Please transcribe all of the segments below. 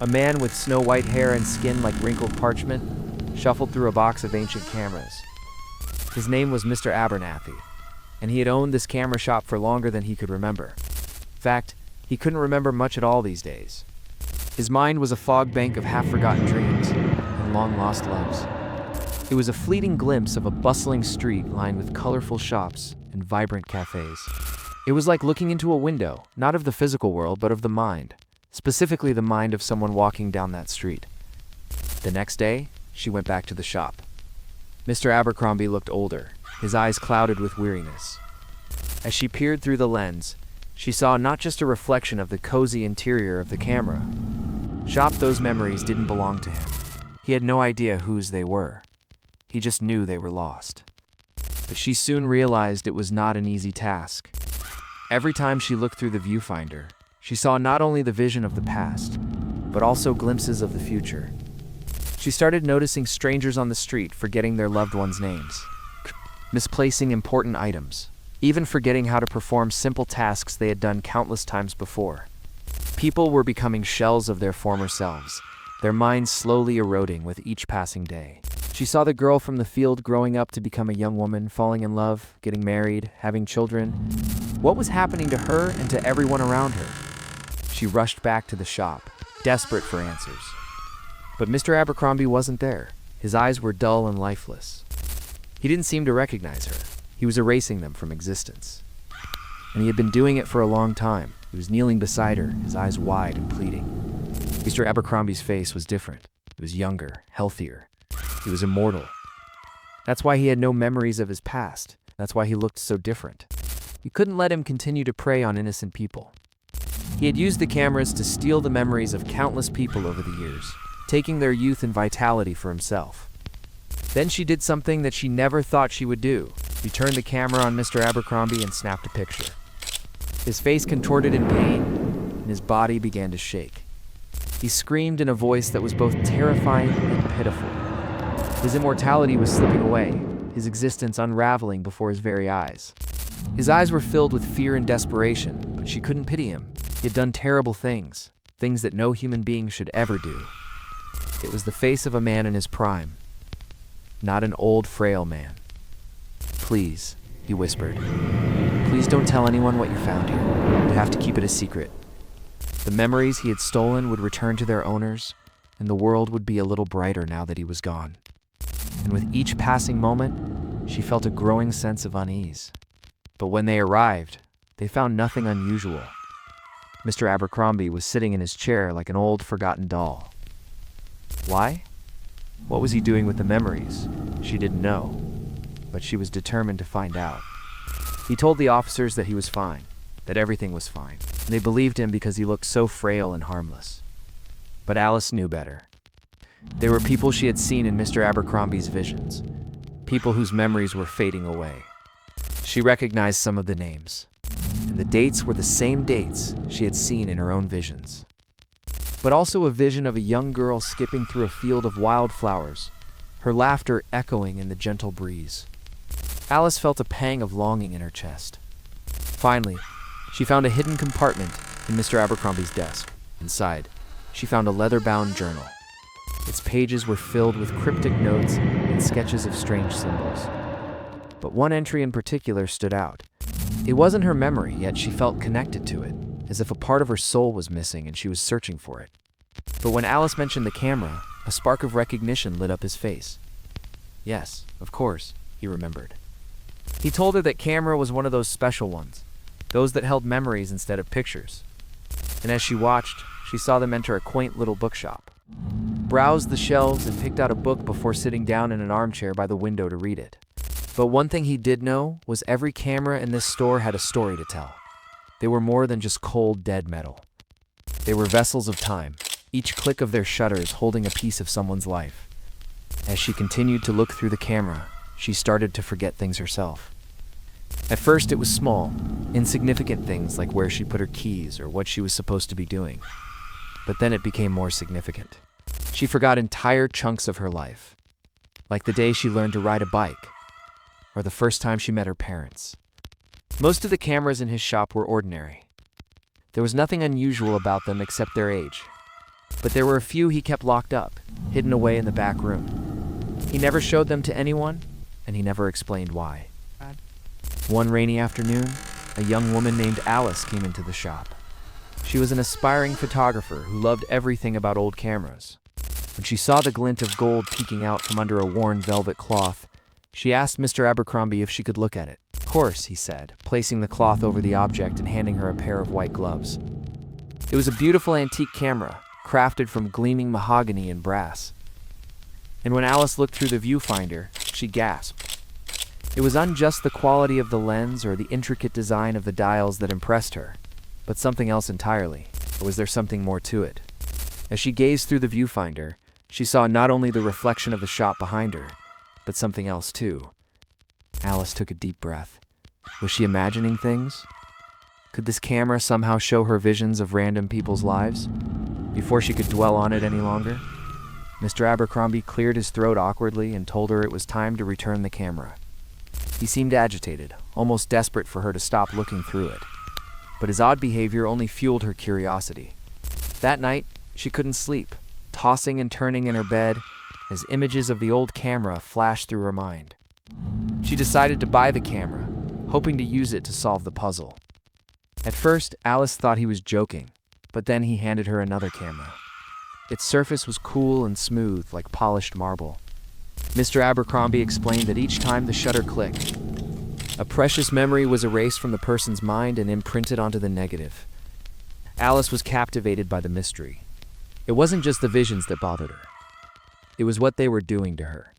A man with snow-white hair and skin like wrinkled parchment shuffled through a box of ancient cameras. His name was Mr. Abernathy, and he had owned this camera shop for longer than he could remember. In fact, he couldn't remember much at all these days. His mind was a fog bank of half-forgotten dreams and long-lost loves. It was a fleeting glimpse of a bustling street lined with colorful shops and vibrant cafes. It was like looking into a window, not of the physical world, but of the mind, specifically the mind of someone walking down that street. The next day, she went back to the shop. Mr. Abercrombie looked older, his eyes clouded with weariness. As she peered through the lens, she saw not just a reflection of the cozy interior of the camera. Those memories didn't belong to him. He had no idea whose they were. He just knew they were lost. But she soon realized it was not an easy task. Every time she looked through the viewfinder, she saw not only the vision of the past, but also glimpses of the future. She started noticing strangers on the street forgetting their loved ones' names, misplacing important items, even forgetting how to perform simple tasks they had done countless times before. People were becoming shells of their former selves, their minds slowly eroding with each passing day. She saw the girl from the field growing up to become a young woman, falling in love, getting married, having children. What was happening to her and to everyone around her? She rushed back to the shop, desperate for answers. But Mr. Abercrombie wasn't there. His eyes were dull and lifeless. He didn't seem to recognize her. He was erasing them from existence. And he had been doing it for a long time. He was kneeling beside her, his eyes wide and pleading. Mr. Abercrombie's face was different. It was younger, healthier. He was immortal. That's why he had no memories of his past. That's why he looked so different. You couldn't let him continue to prey on innocent people. He had used the cameras to steal the memories of countless people over the years, taking their youth and vitality for himself. Then she did something that she never thought she would do. She turned the camera on Mr. Abercrombie and snapped a picture. His face contorted in pain, and his body began to shake. He screamed in a voice that was both terrifying and pitiful. His immortality was slipping away, his existence unraveling before his very eyes. His eyes were filled with fear and desperation, but she couldn't pity him. He had done terrible things, things that no human being should ever do. It was the face of a man in his prime, not an old, frail man. "Please," he whispered. "Please don't tell anyone what you found here. You have to keep it a secret." The memories he had stolen would return to their owners, and the world would be a little brighter now that he was gone. And with each passing moment, she felt a growing sense of unease. But when they arrived, they found nothing unusual. Mr. Abercrombie was sitting in his chair like an old, forgotten doll. Why? What was he doing with the memories? She didn't know, but she was determined to find out. He told the officers that he was fine, that everything was fine, and they believed him because he looked so frail and harmless. But Alice knew better. There were people she had seen in Mr. Abercrombie's visions, people whose memories were fading away. She recognized some of the names, and the dates were the same dates she had seen in her own visions. But also a vision of a young girl skipping through a field of wildflowers, her laughter echoing in the gentle breeze. Alice felt a pang of longing in her chest. Finally, she found a hidden compartment in Mr. Abercrombie's desk. Inside, she found a leather-bound journal. Its pages were filled with cryptic notes and sketches of strange symbols. But one entry in particular stood out. It wasn't her memory, yet she felt connected to it, as if a part of her soul was missing and she was searching for it. But when Alice mentioned the camera, a spark of recognition lit up his face. Yes, of course, he remembered. He told her that camera was one of those special ones, those that held memories instead of pictures. And as she watched, she saw them enter a quaint little bookshop, browsed the shelves and picked out a book before sitting down in an armchair by the window to read it. But one thing he did know was every camera in this store had a story to tell. They were more than just cold, dead metal. They were vessels of time, each click of their shutters holding a piece of someone's life. As she continued to look through the camera, she started to forget things herself. At first it was small, insignificant things like where she put her keys or what she was supposed to be doing. But then it became more significant. She forgot entire chunks of her life, like the day she learned to ride a bike, or the first time she met her parents. Most of the cameras in his shop were ordinary. There was nothing unusual about them except their age. But there were a few he kept locked up, hidden away in the back room. He never showed them to anyone, and he never explained why. One rainy afternoon, a young woman named Alice came into the shop. She was an aspiring photographer who loved everything about old cameras. When she saw the glint of gold peeking out from under a worn velvet cloth, she asked Mr. Abercrombie if she could look at it. "Of course," he said, placing the cloth over the object and handing her a pair of white gloves. It was a beautiful antique camera, crafted from gleaming mahogany and brass. And when Alice looked through the viewfinder, she gasped. It was unjust the quality of the lens or the intricate design of the dials that impressed her, but something else entirely. Or was there something more to it? As she gazed through the viewfinder, she saw not only the reflection of the shop behind her, but something else too. Alice took a deep breath. Was she imagining things? Could this camera somehow show her visions of random people's lives? Before she could dwell on it any longer, Mr. Abercrombie cleared his throat awkwardly and told her it was time to return the camera. He seemed agitated, almost desperate for her to stop looking through it. But his odd behavior only fueled her curiosity. That night, she couldn't sleep, tossing and turning in her bed as images of the old camera flashed through her mind. She decided to buy the camera, hoping to use it to solve the puzzle. At first, Alice thought he was joking, but then he handed her another camera. Its surface was cool and smooth, like polished marble. Mr. Abercrombie explained that each time the shutter clicked, a precious memory was erased from the person's mind and imprinted onto the negative. Alice was captivated by the mystery. It wasn't just the visions that bothered her. It was what they were doing to her.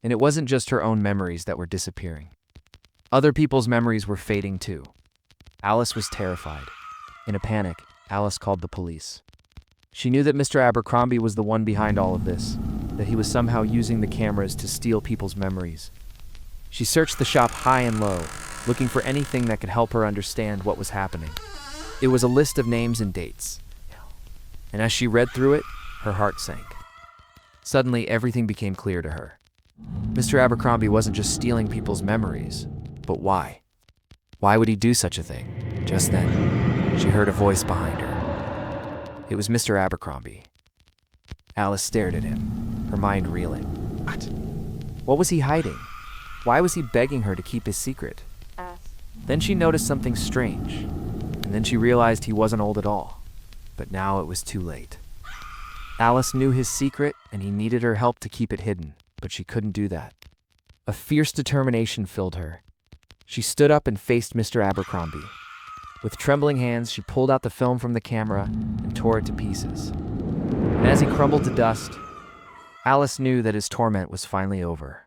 And it wasn't just her own memories that were disappearing. Other people's memories were fading too. Alice was terrified. In a panic, Alice called the police. She knew that Mr. Abercrombie was the one behind all of this, that he was somehow using the cameras to steal people's memories. She searched the shop high and low, looking for anything that could help her understand what was happening. It was a list of names and dates. And as she read through it, her heart sank. Suddenly, everything became clear to her. Mr. Abercrombie wasn't just stealing people's memories, but why? Why would he do such a thing? Just then, she heard a voice behind her. It was Mr. Abercrombie. Alice stared at him, her mind reeling. What? What was he hiding? Why was he begging her to keep his secret? Then she noticed something strange, and then she realized he wasn't old at all. But now it was too late. Alice knew his secret, and he needed her help to keep it hidden, but she couldn't do that. A fierce determination filled her. She stood up and faced Mr. Abercrombie. With trembling hands, she pulled out the film from the camera and tore it to pieces. And as he crumbled to dust, Alice knew that his torment was finally over.